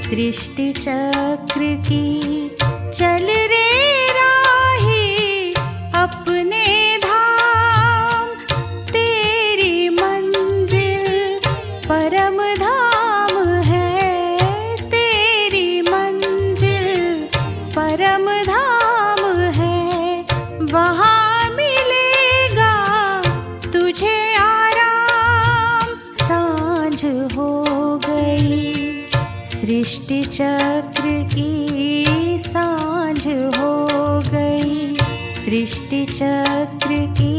सृष्टि चक्र की चल रे राही अपने धाम, तेरी मंजिल परम धाम है, तेरी मंजिल परम धाम है। वहाँ मिलेगा तुझे आराम, सांझ हो गई सृष्टि चक्र की, सांझ हो गई सृष्टि चक्र की।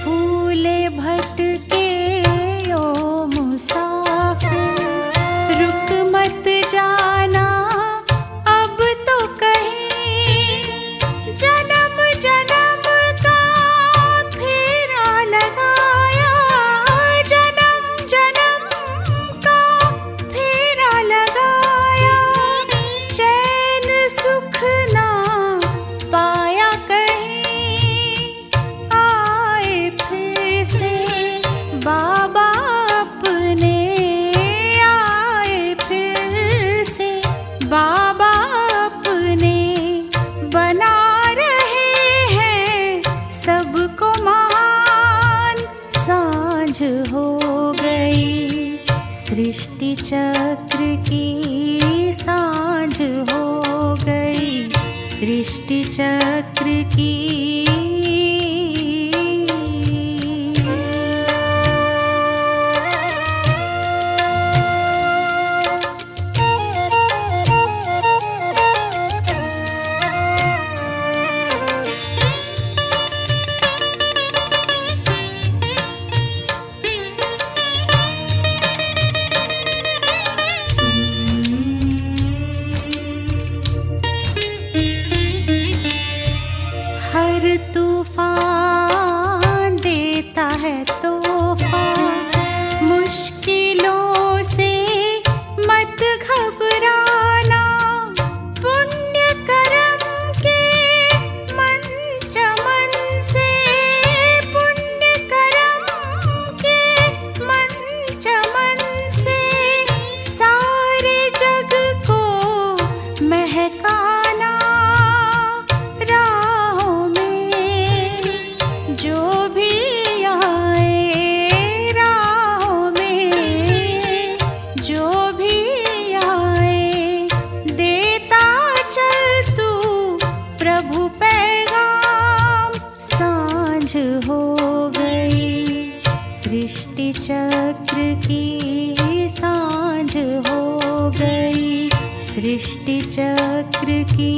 भूले भटके ओ मुसाफिर, रुक मत जाना अब तो कहीं, जन्म जन्म का फेरा लगाया, जन्म जन्म का फेरा लगाया, चैन सुख ना पाया कहीं, आए फिर से बाबा अपने, आए फिर से बाबा अपने, बना रहे हैं सबको महान, सांझ हो गई सृष्टि चक्र की, सांझ हो गई सृष्टि चक्र की। हर तूफान देता है तोहफा, मुश्किलों से मत घबराना, पुण्य कर्म के मन चमन से, पुण्य कर्म के मन चमन से, सारे जग को महकाना, राहों में जो भी आए, राहों में जो भी आए, देता चल तू प्रभु पैगाम, सांझ हो गई सृष्टि चक्र की, सांझ हो गई सृष्टि चक्र की।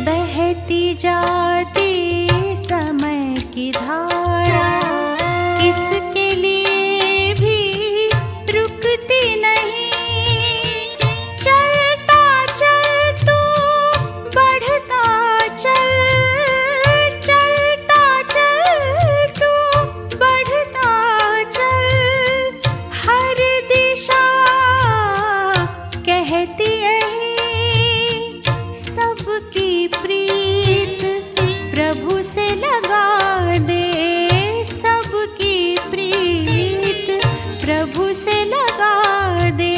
बहती जाती समय की धारा, किसके लिए भी रुकती नहीं, चलता चल तू बढ़ता चल, चलता चल तू बढ़ता चल, हर दिशा कहती सबकी प्रीत प्रभु से लगा दे, सबकी प्रीत प्रभु से लगा दे,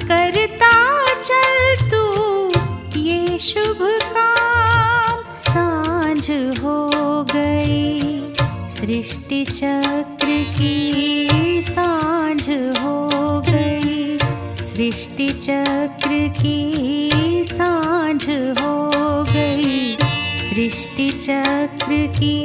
करता चल तू ये शुभ काम, सांझ हो गई सृष्टि चक्र की, सांझ हो गई सृष्टि चक्र की, सांझ हो गई सृष्टि चक्र की।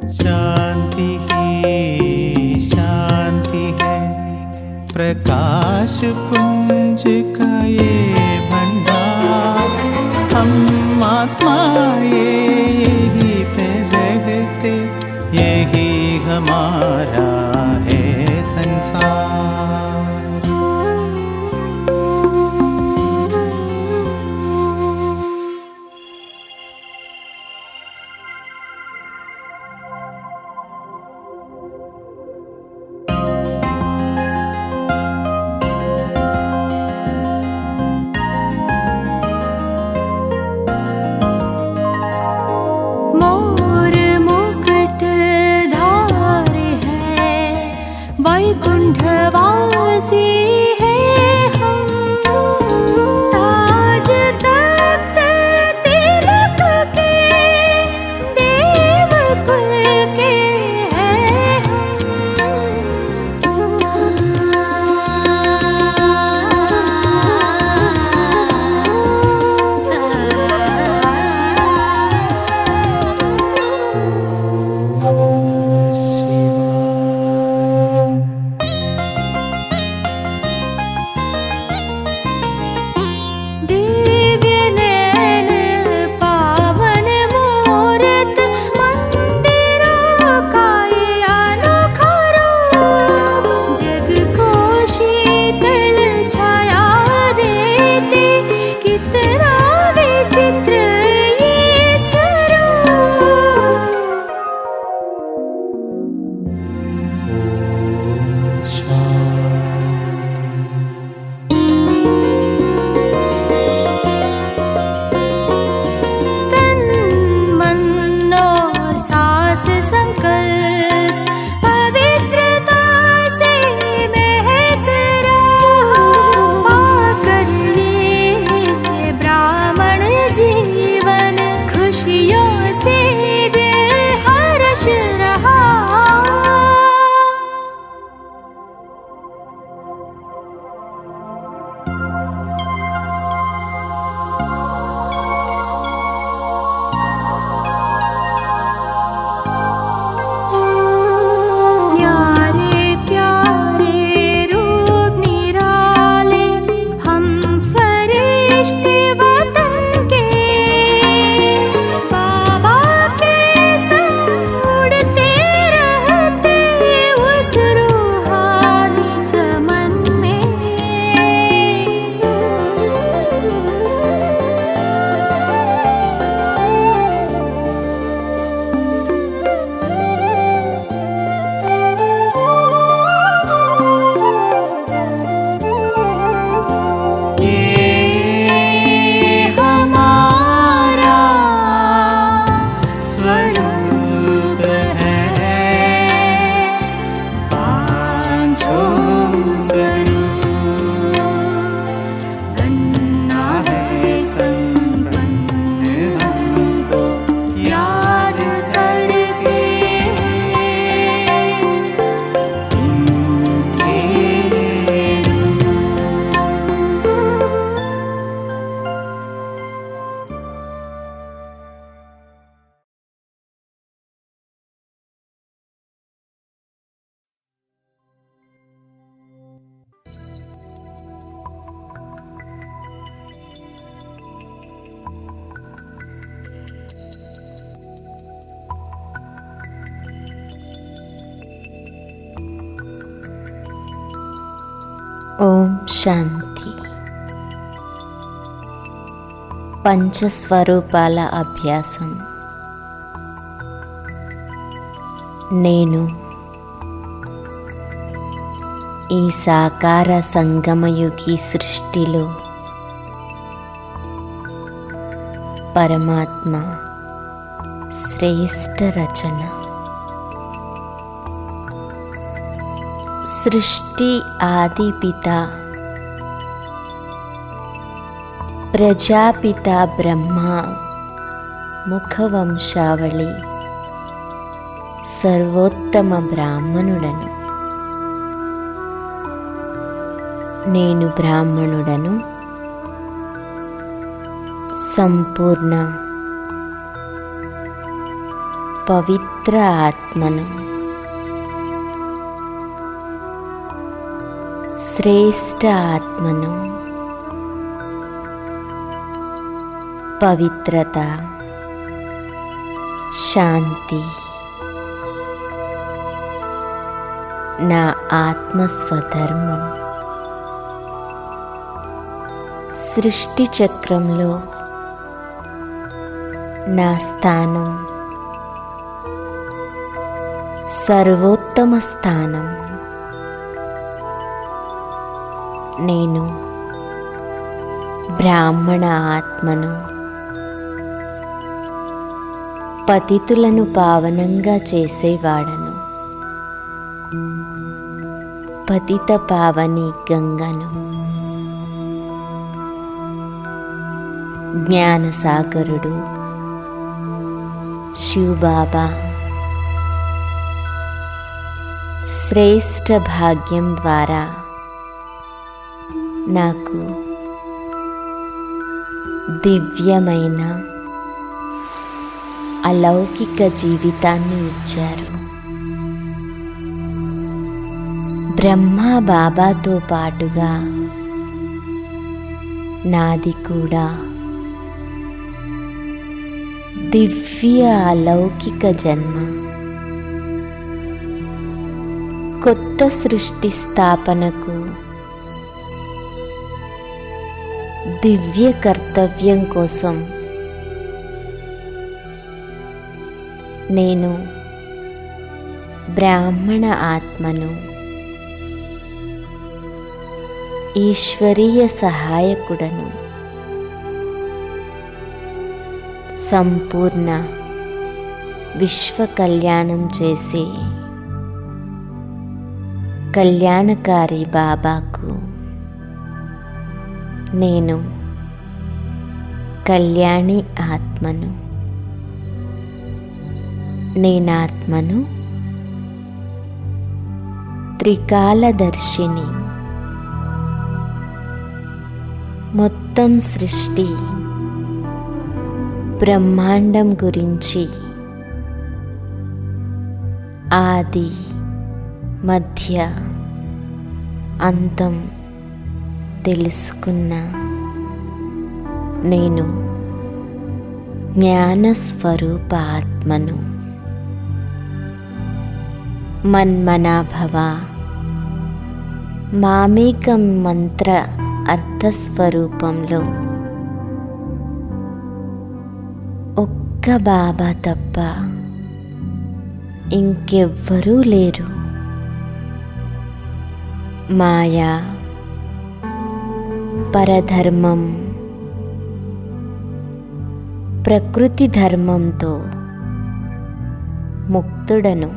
शांति ही शांति है, प्रकाश पुंज का ये भंडार। हम आत्मा यही पे रहते, यही हमारा है संसार। मोर मुकुट धार है, वैकुंठवासी है हम। ताज तख्त तिलक के देवकुल के हैं दिव्य नैन पावन मूरत, मंदिरों का ये अनोखा रूप। जग को शीतल छाया देते, कितना विचित्र ये स्वरूप। तन मन और सांस संकल्प पवित्रता से महक रहा। पाकर ये ब्राह्मण जीवन, खुशियों से दिल हर्ष रहा। न्यारे प्यारे रूप निराले, हम फरिश्ते वतन के। बाबा के संग उड़ते रहते उस रूहानी चमन में। ये हमारा स्वरूप है, पांचों स्वरूप। बनना है संपन्न हमको याद करके, इनके रूप। ఓం శాంతి. పంచస్వరూపాల అభ్యాసం. నేను ఈ సాకార సంగమయుగి సృష్టిలో పరమాత్మ శ్రేష్ఠ రచన. सृष्टि आदि पिता प्रजापिता ब्रह्मा मुखवंशावళి सर्वोत्तम ब्राह्मणुडनु. నేను బ్రాహ్మణుడను, సంపూర్ణ పవిత్ర ఆత్మను, శ్రేష్ఠ ఆత్మను, పవిత్రత, శాంతి నా ఆత్మస్వధర్మం. సృష్టి చక్రంలో నా స్థానం సర్వోత్తమ స్థానం. నేను బ్రాహ్మణ ఆత్మను, పతితులను పావనంగా చేసేవాడను, పతిత పావని గంగను, జ్ఞానసాగరుడు శివబాబా శ్రేష్ఠ భాగ్యం ద్వారా నాకు దివ్యమైన అలౌకిక జీవితాన్ని ఇచ్చారు. బ్రహ్మా బాబాతో పాటుగా నాది కూడా దివ్య అలౌకిక జన్మ. కొత్త సృష్టి స్థాపనకు దివ్య కర్తవ్యం కోసం నేను బ్రాహ్మణ ఆత్మను, ఈశ్వరీయ సహాయకుడను, సంపూర్ణ విశ్వ కళ్యాణం చేసే కళ్యాణకారి బాబాకు నేను కళ్యాణి ఆత్మను. నేనాత్మను, త్రికాలదర్శిని. మొత్తం సృష్టి బ్రహ్మాండం గురించి ఆది, మధ్య, అంతం తెలుసుకున్న నేను జ్ఞానస్వరూప ఆత్మను. మన్మనాభవ మామేకం మంత్ర అర్థస్వరూపంలో ఒక్క బాబా తప్ప ఇంకెవ్వరూ లేరు. మాయా, పరధర్మం, ప్రకృతి ధర్మంతో ముక్తుడను,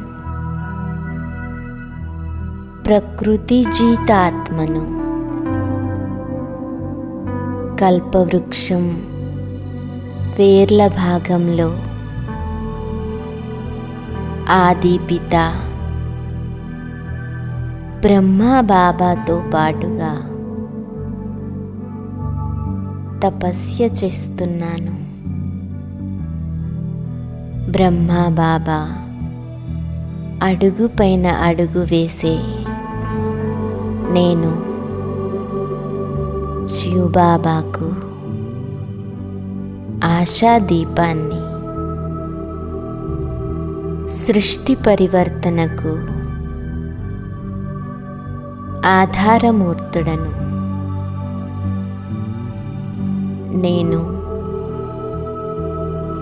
ప్రకృతి జీతాత్మను. కల్పవృక్షం వేర్ల భాగంలో ఆదిపిత బ్రహ్మా బాబాతో పాటుగా తపస్య చేస్తున్నాను. బ్రహ్మా బాబా అడుగు పైన అడుగు వేసే నేను శివబాబాకు ఆశాదీపాన్ని, సృష్టి పరివర్తనకు ఆధారమూర్తుడను. నేను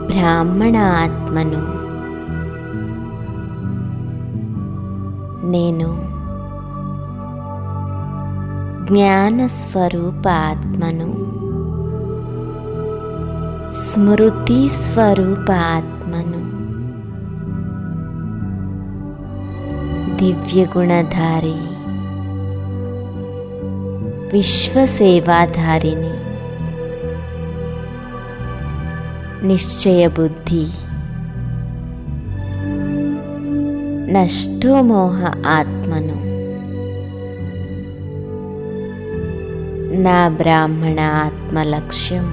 బ్రాహ్మణ ఆత్మను. నేను జ్ఞానస్వరూప ఆత్మను, స్మృతి స్వరూప ఆత్మను, దివ్యగుణధారి, విశ్వసేవాధారిని, నిశ్చయబుద్ధి, నష్టోమోహ ఆత్మను. నా బ్రాహ్మణ ఆత్మ లక్ష్యం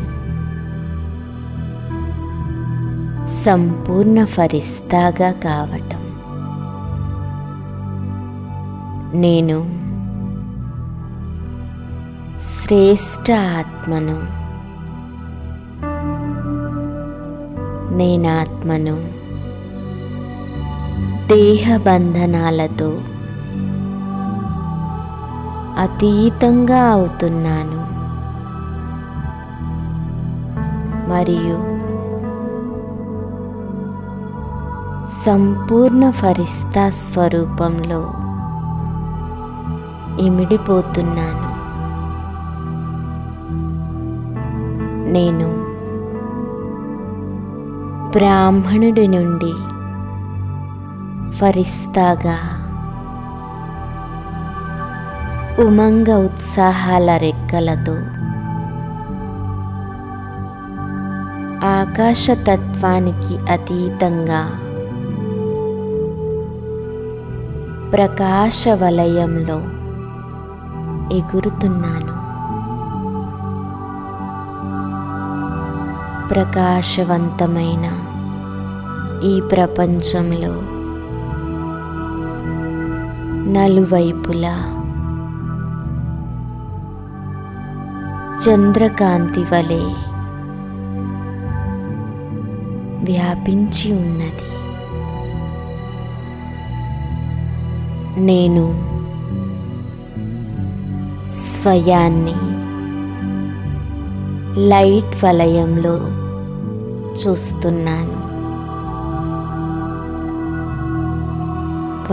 సంపూర్ణ ఫరిస్తాగా కావటం. నేను శ్రేష్ఠ ఆత్మను. నేనాత్మను దేహ బంధనాలతో అతీతంగా అవుతున్నాను మరియు సంపూర్ణ ఫరిస్తా స్వరూపంలో ఇమిడిపోతున్నాను. నేను బ్రాహ్మణుడి నుండి ఫరిస్తాగా ఉమంగ ఉత్సాహాల రెక్కలతో ఆకాశతత్వానికి అతీతంగా ప్రకాశ వలయంలో ఎగురుతున్నాను. ప్రకాశవంతమైన ఈ ప్రపంచంలో నలువైపులా చంద్రకాంతి వలె వ్యాపించి ఉన్నది. నేను స్వయాన్ని లైట్ వలయంలో చూస్తున్నాను.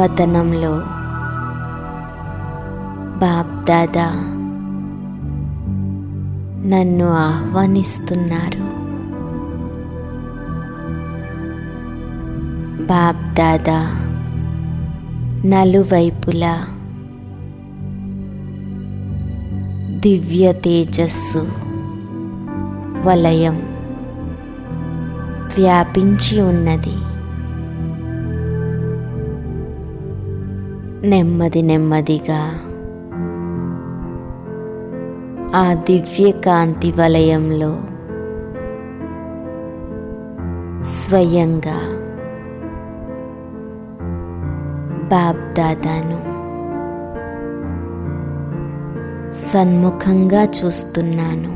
వతనంలో బాప్దాదా నన్ను ఆహ్వానిస్తున్నారు. బాప్దాదా నలువైపులా దివ్య తేజస్సు వలయం వ్యాపించి ఉన్నది. నెమ్మది నెమ్మదిగా ఆ దివ్య కాంతి వలయంలో స్వయంగా బాప్దాదాను సన్ముఖంగా చూస్తున్నాను.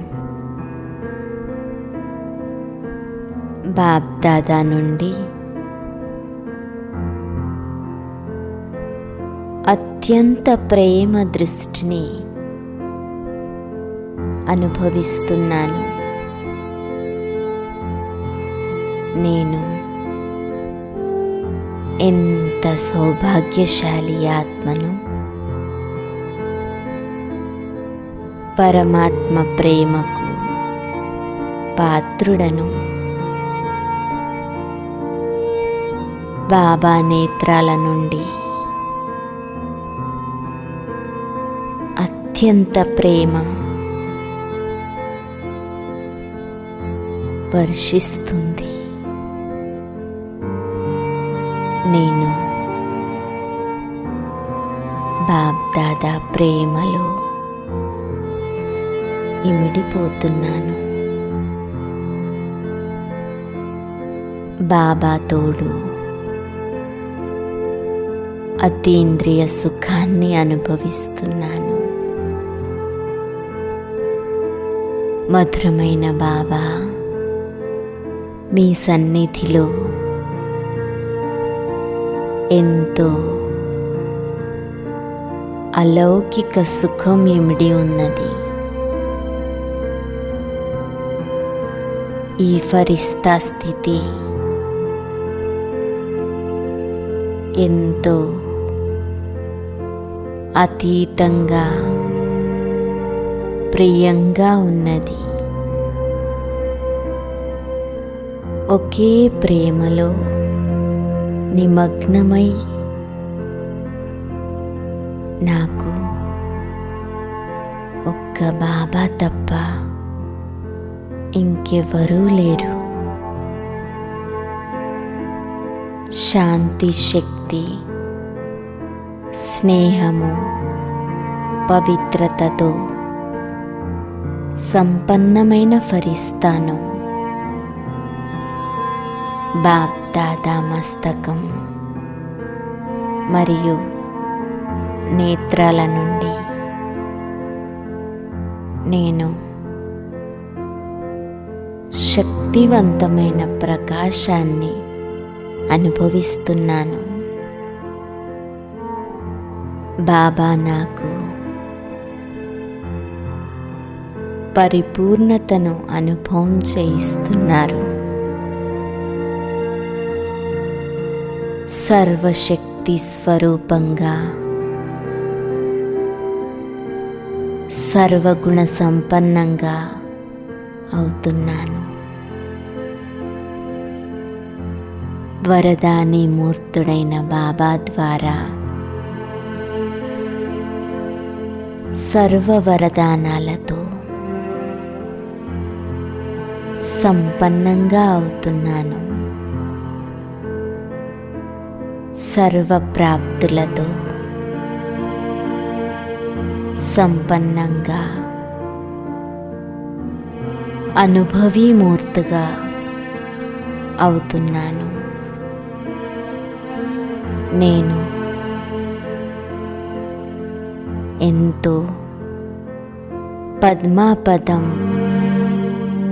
బాప్దాదా నుండి అత్యంత ప్రేమ దృష్టిని అనుభవిస్తున్నాను. నేను ఎంత సౌభాగ్యశాలి ఆత్మను. పరమాత్మ ప్రేమకు పాత్రుడను. బాబా నేత్రాల నుండి అత్యంత ప్రేమ వర్షిస్తుంది. నేను బాప్దాదా ప్రేమలో ఇమిడిపోతున్నాను. బాబా తోడు అతీంద్రియ సుఖాన్ని అనుభవిస్తున్నాను. మధురమైన బాబా మీ సన్నిధిలో ఎంతో అలౌకిక సుఖం ఇమిడి ఉన్నది. ఈ ఫరిస్తా స్థితి ఎంతో అతీతంగా ప్రియంగా ఉన్నది. ఒకే ప్రేమలో నిమగ్నమై నాకు ఒక్క బాబా తప్ప ఇంకెవరూ లేరు. శాంతి శక్తి, స్నేహము, పవిత్రతతో సంపన్నమైన ఫరిస్తాను. బాప్దాదా మస్తకం మరియు నేత్రాల నుండి నేను శక్తివంతమైన ప్రకాశాన్ని అనుభవిస్తున్నాను. బాబా నాకు పరిపూర్ణతను అనుభవం చేయిస్తున్నారు. సర్వశక్తి స్వరూపంగా సర్వగుణ సంపన్నంగా అవుతున్నాను. వరదాని మూర్తుడైన బాబా ద్వారా సర్వ వరదానాలతో సంపన్నంగా అవుతున్నాను. సర్వ ప్రాప్తులతో సంపన్నంగా అనుభవీమూర్తిగా అవుతున్నాను. నేను ఎంతో పద్మాపదం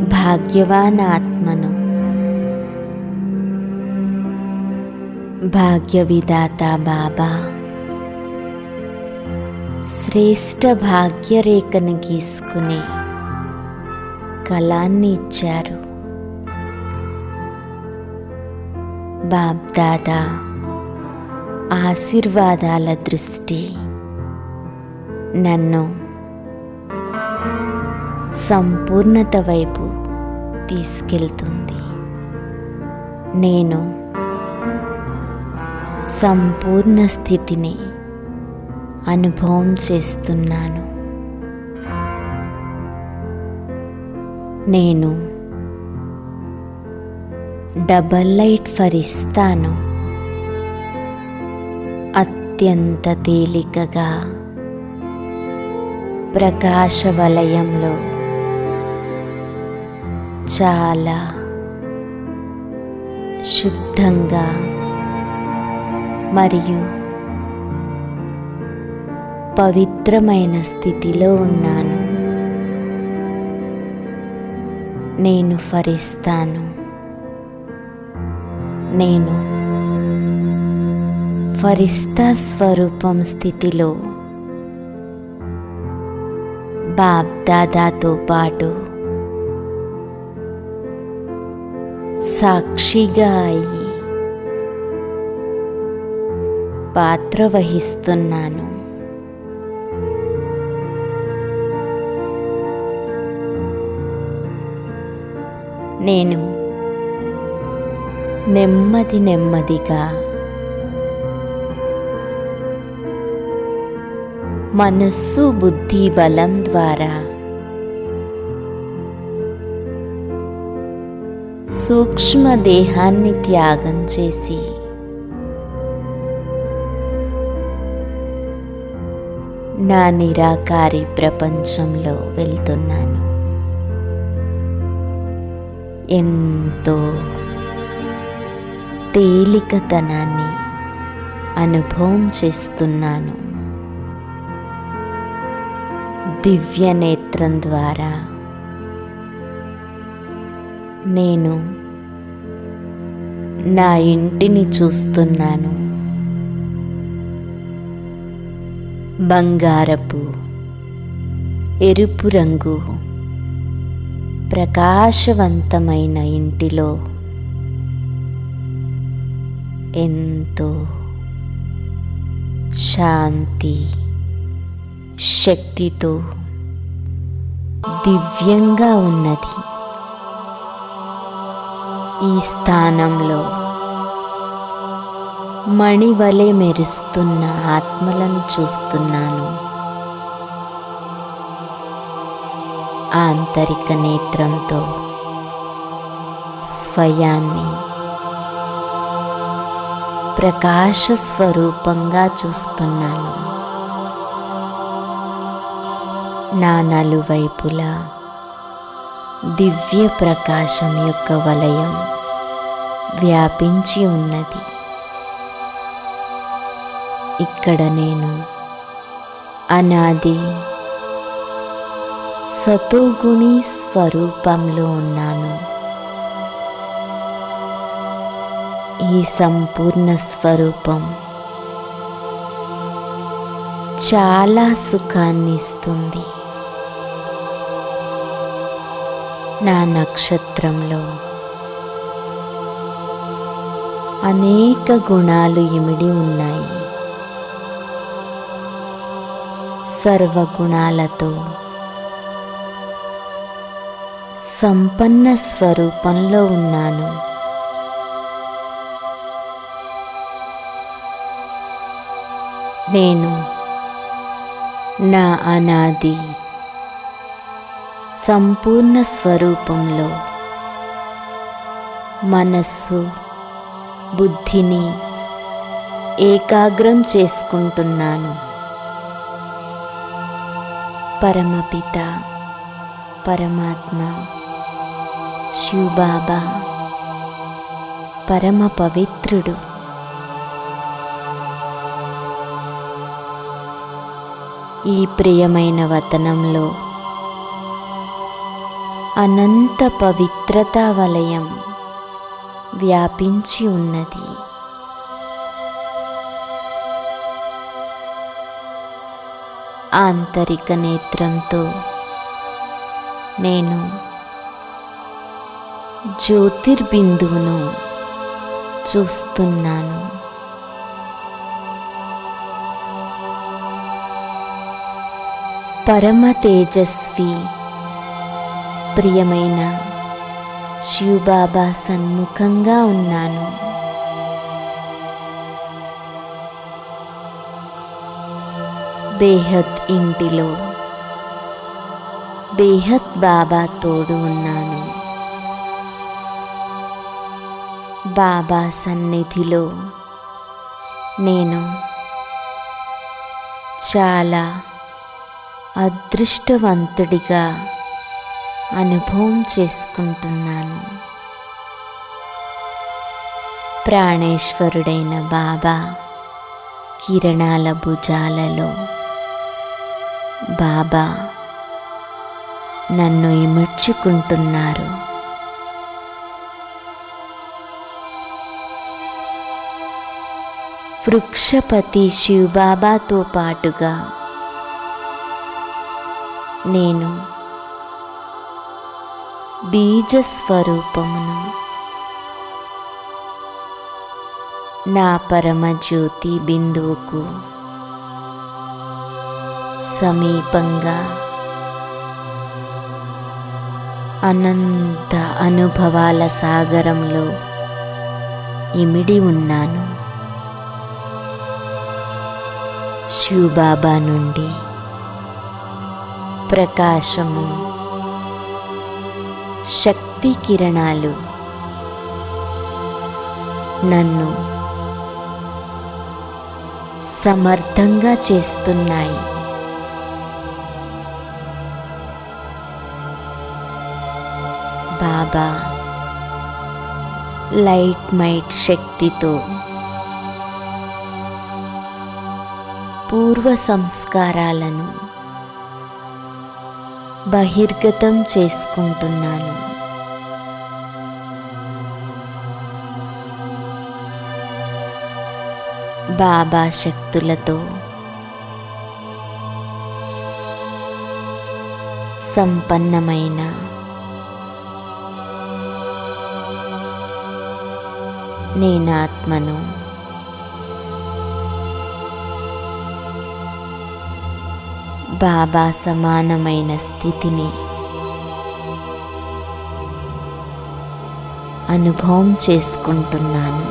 భాగ్యవాన్ ఆత్మను. భాగ్య విధాత బాబా శ్రేష్ఠ భాగ్యరేఖను గీసుకునే కళాన్ని ఇచ్చారు. బాబ్దాదా ఆశీర్వాదాల దృష్టి నన్ను సంపూర్ణత వైపు తీసుకెళ్తుంది. నేను సంపూర్ణ స్థితిని అనుభవం చేస్తున్నాను. నేను డబల్ లైట్ ఫరిస్తాను. అత్యంత తేలికగా ప్రకాశ వలయంలో చాలా శుద్ధంగా మరియు పవిత్రమైన స్థితిలో ఉన్నాను. నేను ఫరిస్తాను. నేను ఫరిస్తా స్వరూపం స్థితిలో బాబ్దాదాతో పాటు సాక్షిగా అయ్యి పాత్ర వహిస్తున్నాను. నేను నెమ్మదిగా మనస్సు బుద్ధి బలం ద్వారా సూక్ష్మ దేహాన్ని త్యాగం చేసి నా నిరాకారి ప్రపంచంలో వెళ్తున్నాను. ఎంతో తేలికతనాన్ని అనుభవం చేస్తున్నాను. దివ్య నేత్రం ద్వారా నేను నా ఇంటిని చూస్తున్నాను. బంగారపు ఎరుపు రంగు ప్రకాశవంతమైన ఇంటిలో ఎంతో శాంతి శక్తితో దివ్యంగా ఉన్నది. ఈ స్థానంలో మణివలె మెరుస్తున్న ఆత్మలను చూస్తున్నాను. ఆంతరిక నేత్రంతో స్వయాన్ని ప్రకాశ స్వరూపంగా చూస్తున్నాను. నా నలువైపులా దివ్య ప్రకాశం యొక్క వలయం వ్యాపించి ఉన్నది. ఇక్కడ నేను అనాది సతోగుణి స్వరూపంలో ఉన్నాను. ఈ సంపూర్ణ స్వరూపం చాలా సుఖాన్ని ఇస్తుంది. నా నక్షత్రంలో అనేక గుణాలు ఇమిడి ఉన్నాయి. సర్వగుణాలతో సంపన్న స్వరూపంలో ఉన్నాను. నేను నా అనాది సంపూర్ణ స్వరూపంలో మనస్సు బుద్ధిని ఏకాగ్రం చేసుకుంటున్నాను. పరమపిత పరమాత్మ శివబాబా పరమ పవిత్రుడు. ఈ ప్రియమైన వతనంలో అనంత పవిత్రతా వలయం వ్యాపించి ఉన్నది. ఆంతరిక నేత్రంతో నేను జ్యోతిర్బిందువును చూస్తున్నాను. పరమ తేజస్వి ప్రియమైన శివబాబా సన్ముఖంగా ఉన్నాను. బేహద్ ఇంటిలో బేహద్ బాబా తోడు ఉన్నాను. బాబా సన్నిధిలో నేను చాలా అదృష్టవంతుడిగా అనుభవం చేసుకుంటున్నాను. ప్రాణేశ్వరుడైన బాబా కిరణాల భుజాలలో బాబా నన్ను ఇముడ్చుకుంటున్నారు. వృక్షపతి శివబాబాతో పాటుగా నేను బీజస్వరూపమును నా పరమజ్యోతి బిందువుకు సమీపంగా అనంత అనుభవాల సాగరంలో ఇమిడి ఉన్నాను. శివబాబా నుండి ప్రకాశము శక్తి కిరణాలు నన్ను సమర్థంగా చేస్తున్నాయి. బాబా లైట్ మైట్ శక్తితో పూర్వ సంస్కారాలను బహిర్గతం చేసుకుంటున్నాను. బాబా శక్తులతో సంపన్నమైన నేనాత్మను బాబా సమానమైన స్థితిని అనుభవం చేసుకుంటున్నాను.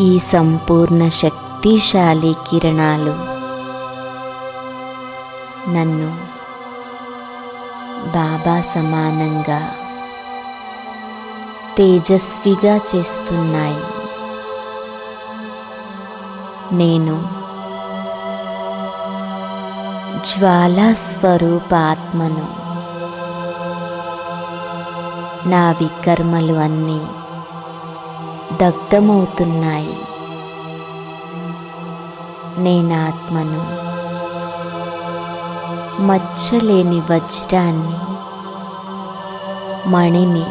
ఈ సంపూర్ణ శక్తిశాలి కిరణాలు నన్ను బాబా సమానంగా తేజస్విగా చేస్తున్నాయి. నేను జ్వాలా స్వరూపాత్మను. నా వికర్మలు అన్నీ దగ్ధమవుతున్నాయి. నేనాత్మను, మచ్చలేని వజ్రాన్ని, మణిని,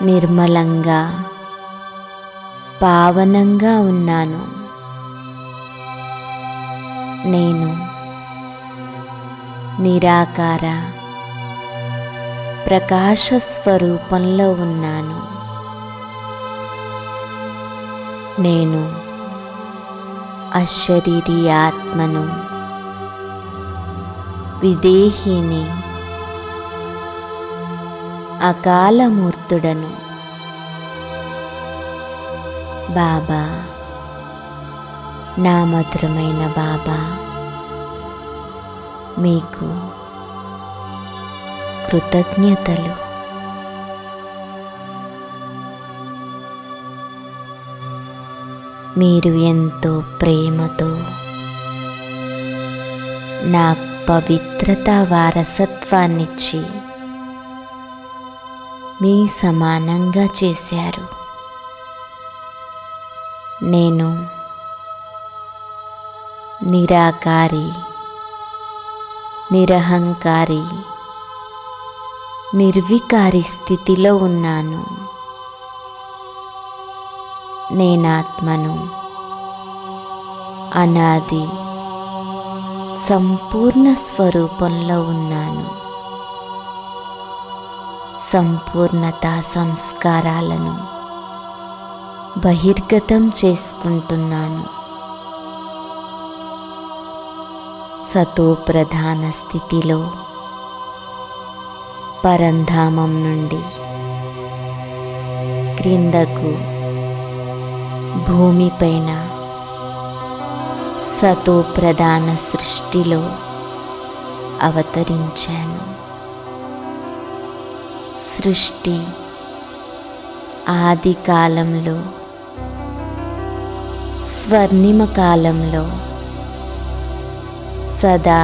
నిర్మలంగా పావనంగా ఉన్నాను. నేను నిరాకార ప్రకాశ స్వరూపంలో ఉన్నాను. నేను అశరీరి ఆత్మను, విదేహిని, అకాలమూర్తుడను. బాబా, నా మధురమైన బాబా, మీకు కృతజ్ఞతలు. మీరు ఎంతో ప్రేమతో నా పవిత్రత వారసత్వాన్నిచ్చి మీ సమానంగా చేశారు. నేను నిరాకారి, నిరహంకారి, నిర్వికారి స్థితిలో ఉన్నాను. నేనాత్మను, అనాది సంపూర్ణ స్వరూపంలో ఉన్నాను. సంపూర్ణతా సంస్కారాలను బహిర్గతం చేసుకుంటున్నాను. సతోప్రధాన స్థితిలో పరంధామం నుండి క్రిందకు భూమిపైన సతోప్రధాన సృష్టిలో అవతరించాను. సృష్టి ఆది కాలంలో, స్వర్ణిమ కాలంలో సదా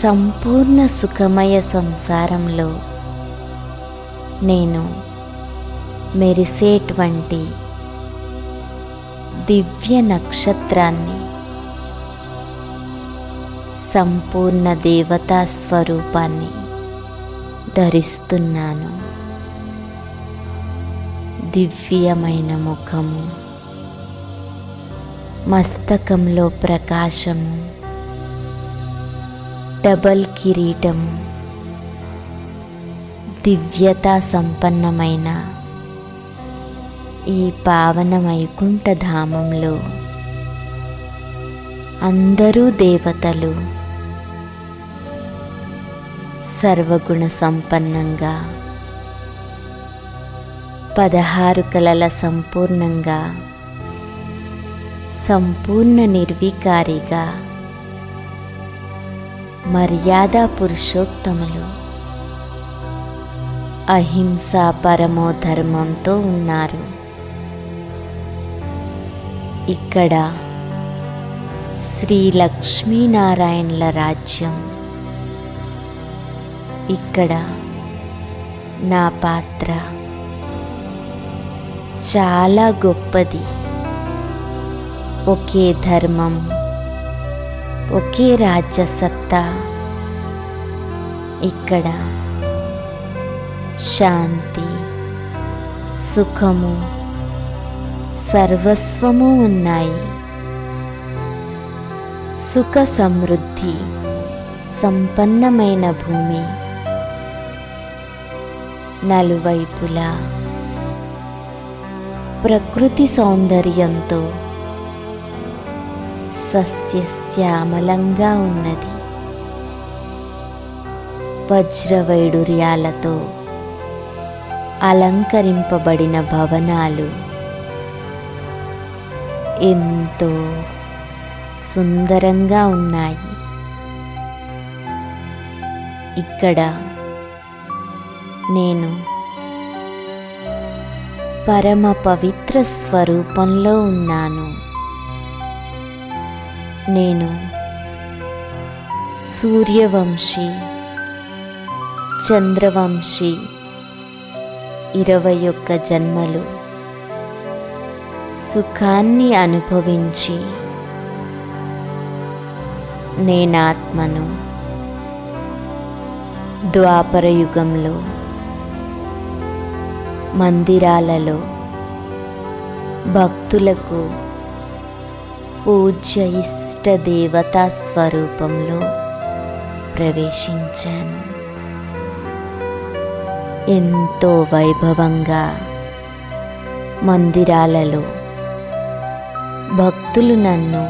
సంపూర్ణ సుఖమయ సంసారంలో నేను మెరిసేటువంటి దివ్య నక్షత్రాన్ని, సంపూర్ణ దేవతా స్వరూపాన్ని ధరిస్తున్నాను. దివ్యమైన ముఖము, మస్తకంలో ప్రకాశము, డబల్ కిరీటము, దివ్యతా సంపన్నమైన ఈ పావన వైకుంఠ ధామంలో అందరూ దేవతలు సర్వగుణ సంపన్నంగా, 16 కళల సంపూర్ణంగా, సంపూర్ణ నిర్వికారిగా, మర్యాదా పురుషోత్తములు, అహింసా పరమో ధర్మంతో ఉన్నారు. ఇక్కడ శ్రీ లక్ష్మీనారాయణుల రాజ్యం. ఇక్కడ నా పాత్ర చాలా గొప్పది. ఒకే ధర్మం, ఒకే రాజ్యసత్తా. ఇక్కడ శాంతి, సుఖము, సర్వస్వము ఉన్నాయి. సుఖ సమృద్ధి సంపన్నమైన భూమి. నలువైపులా ప్రకృతి సౌందర్యంతో సస్యశ్యామలంగా ఉన్నది. వజ్రవైడూర్యాలతో అలంకరింపబడిన భవనాలు ఎంతో సుందరంగా ఉన్నాయి. ఇక్కడ నేను పరమ పవిత్ర స్వరూపంలో ఉన్నాను. నేను సూర్యవంశీ, చంద్రవంశీ 21 జన్మలు సుఖాన్ని అనుభవించి నేనాత్మను ద్వాపరయుగంలో మందిరాలలో భక్తులకు పూజ్య ఇష్ట దేవతా స్వరూపంలో ప్రవేశించాను. ఎంతో వైభవంగా మందిరాలలో భక్తులు నన్ను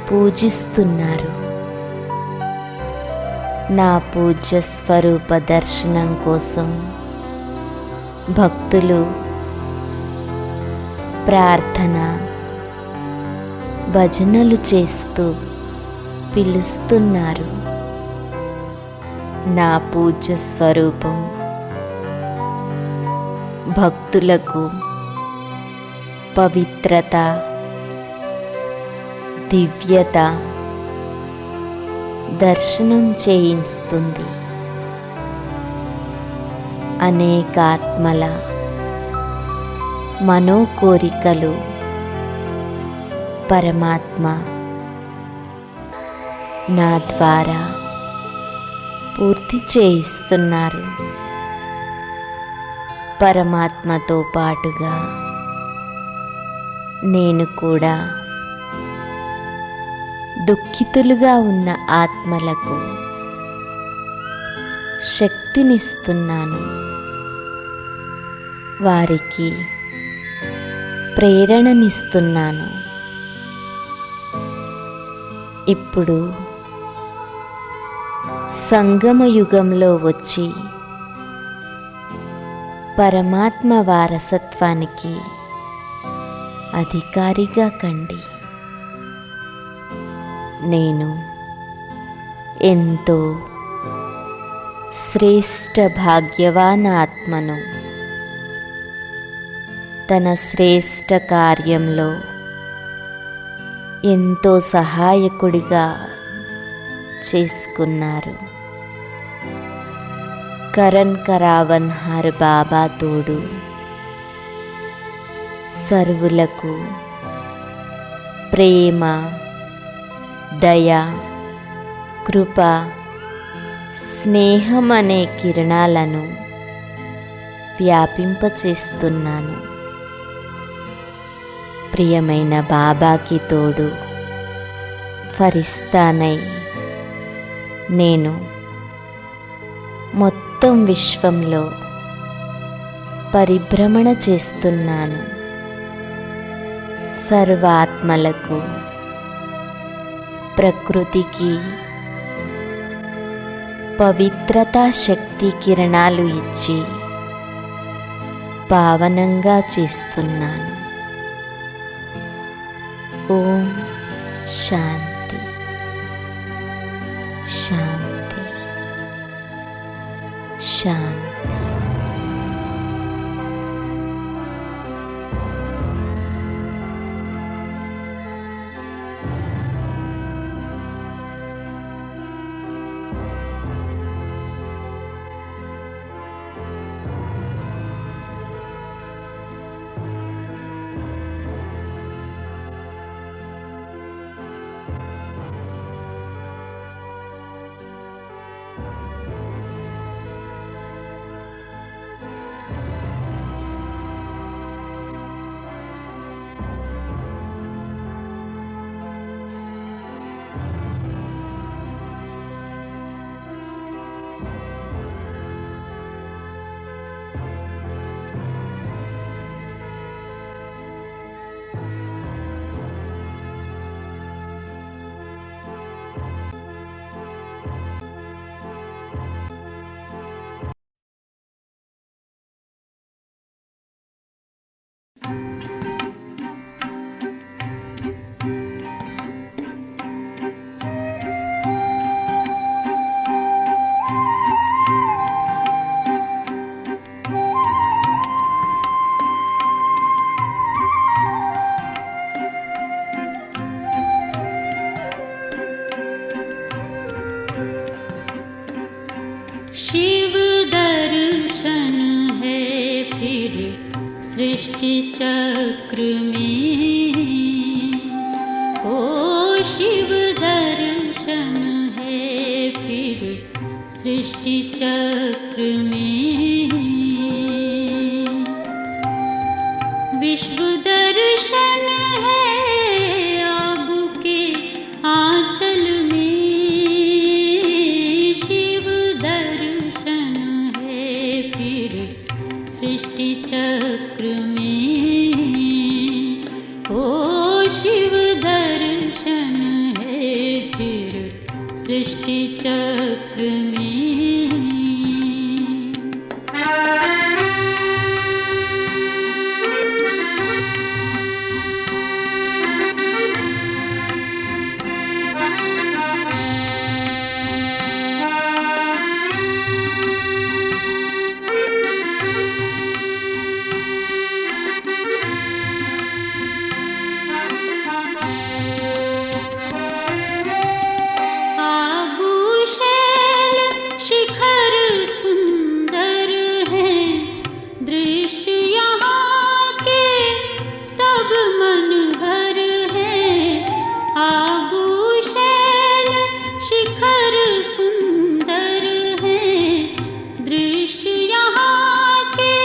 పూజిస్తున్నారు. నా పూజ్య స్వరూప దర్శనం కోసం భక్తులు ప్రార్థన భజనలు చేస్తూ పిలుస్తున్నారు. నా పూజ్య స్వరూపం భక్తులకు పవిత్రత, దివ్యత దర్శనం చేయిస్తుంది. అనేక ఆత్మల మనోకోరికలు పరమాత్మ నా ద్వారా పూర్తి చేయిస్తున్నారు. పరమాత్మతో పాటుగా నేను కూడా దుఃఖితులుగా ఉన్న ఆత్మలకు శక్తినిస్తున్నాను. వారికి ప్రేరణనిస్తున్నాను. ఇప్పుడు సంగమ యుగంలో వచ్చి పరమాత్మ వారసత్వానికి అధికారిగా కండి. నేను ఎంతో శ్రేష్ఠ భాగ్యవాన్ ఆత్మను. తన శ్రేష్ఠ కార్యంలో ఎంతో సహాయకుడిగా చేసుకున్నారు. కరణ్ కరావన్ హర్ బాబా తోడు సర్వులకు ప్రేమ, దయ, కృప, స్నేహం అనే కిరణాలను వ్యాపింపచేస్తున్నాను. ప్రియమైన బాబాకి తోడు ఫరిస్తానై నేను మొత్తం విశ్వంలో పరిభ్రమణ చేస్తున్నాను. సర్వాత్మలకు, ప్రకృతికి పవిత్రతా శక్తి కిరణాలు ఇచ్చి పావనంగా చేస్తున్నాను. ఓం శాంతి శాంతి శాంతి. शिव दर्शन है फिर सृष्टि चक्र में। ओ शिव दर्शन है फिर सृष्टि चक्र में। विश्व दर्शन है आपके आंचल में। शिव दर्शन है फिर सृष्टि चक्र में। ओ शिव दर्शन है फिर सृष्टि चक्र में। आभूषण शिखर सुंदर हैं, दृश्य यहाँ के सब मनहर हैं। आभूषण शिखर सुंदर हैं, दृश्य यहाँ के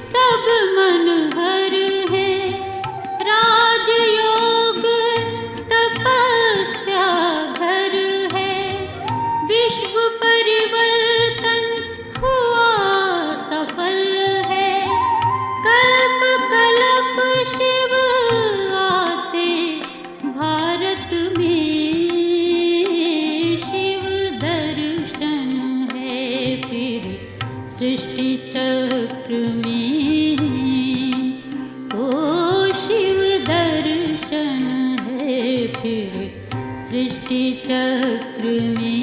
सब मनहर हैं। राजयोग तपस्या घर है, विश्व परिवर्तन हुआ सफल है। कल्प कल्प शिव आते भारत में। शिव दर्शन है फिर सृष्टि चक्र में। ओ शिव दर्शन है फिर सृष्टि चक्र में।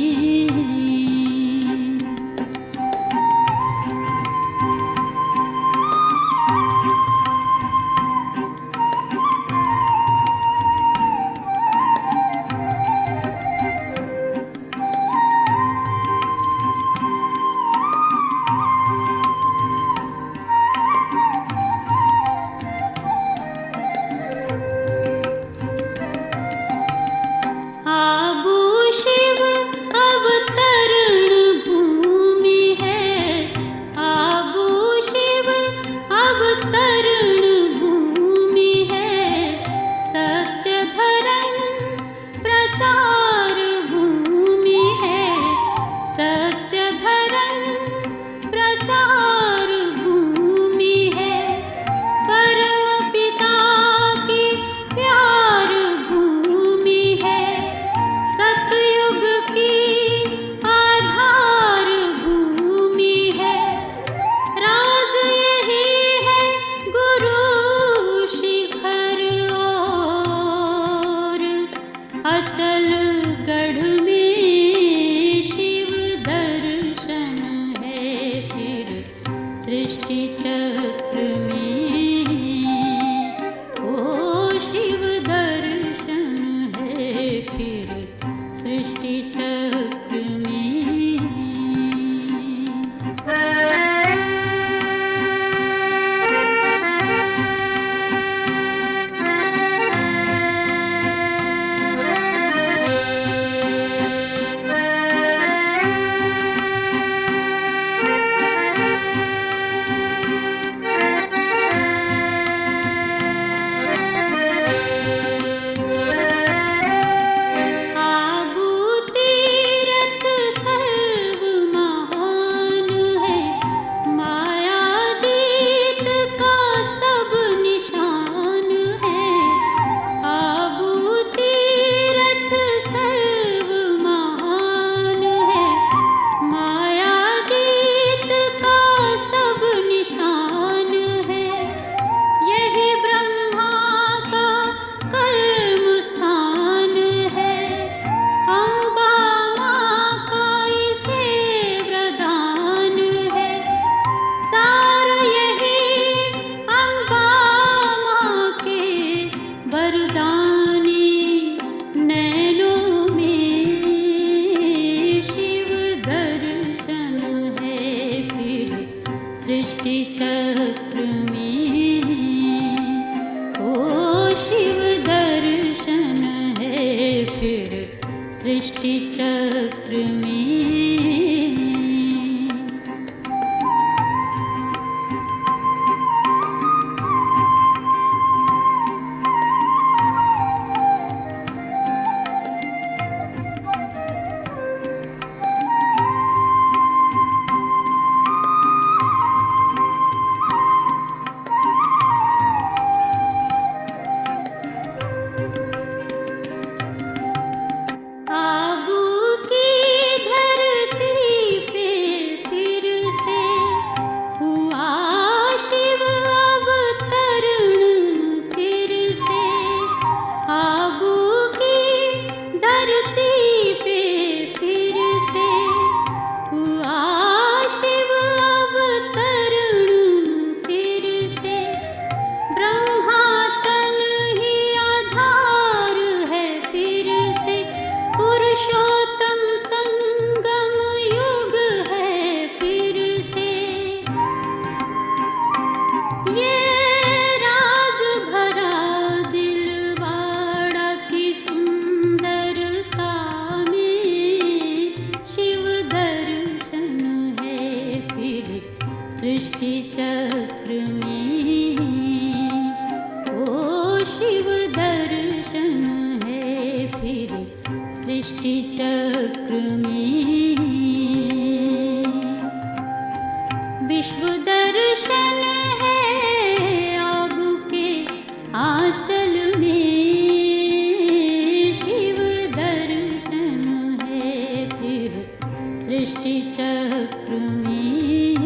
सृष्टि चक्र में।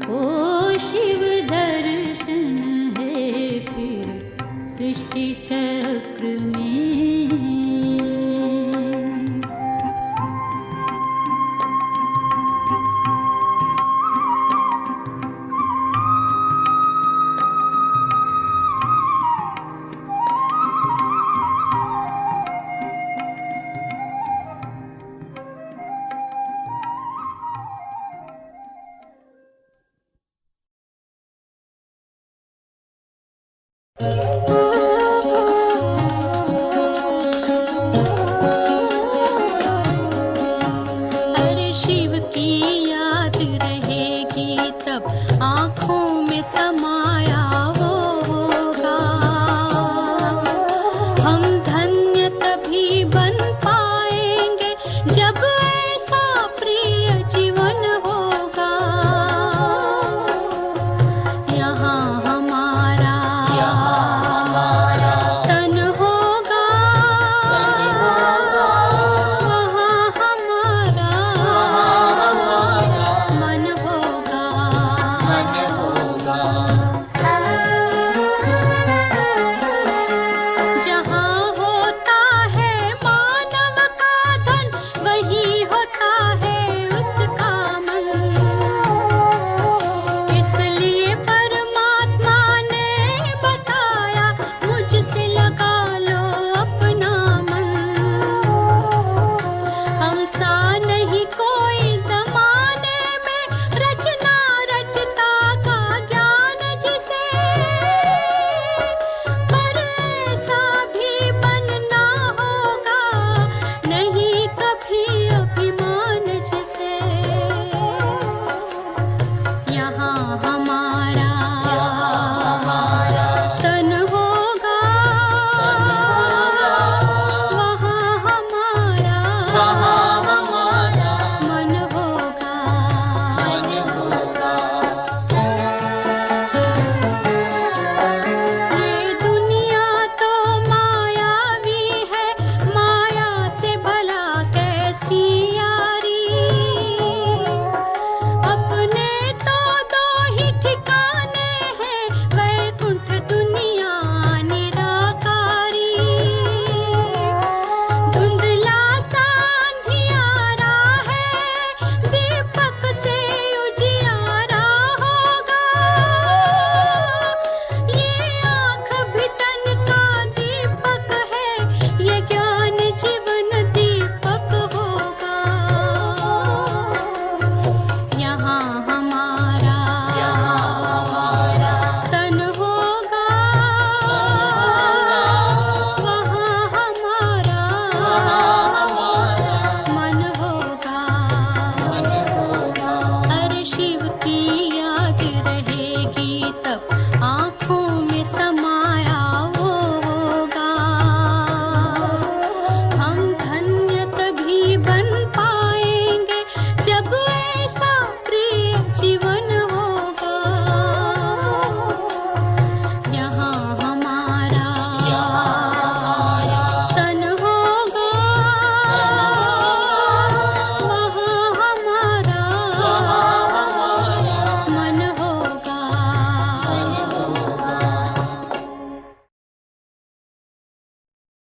ओ शिव दर्शन है फिर सृष्टि चक्र में। अरे शिव की याद रहेगी तब आँखों में समा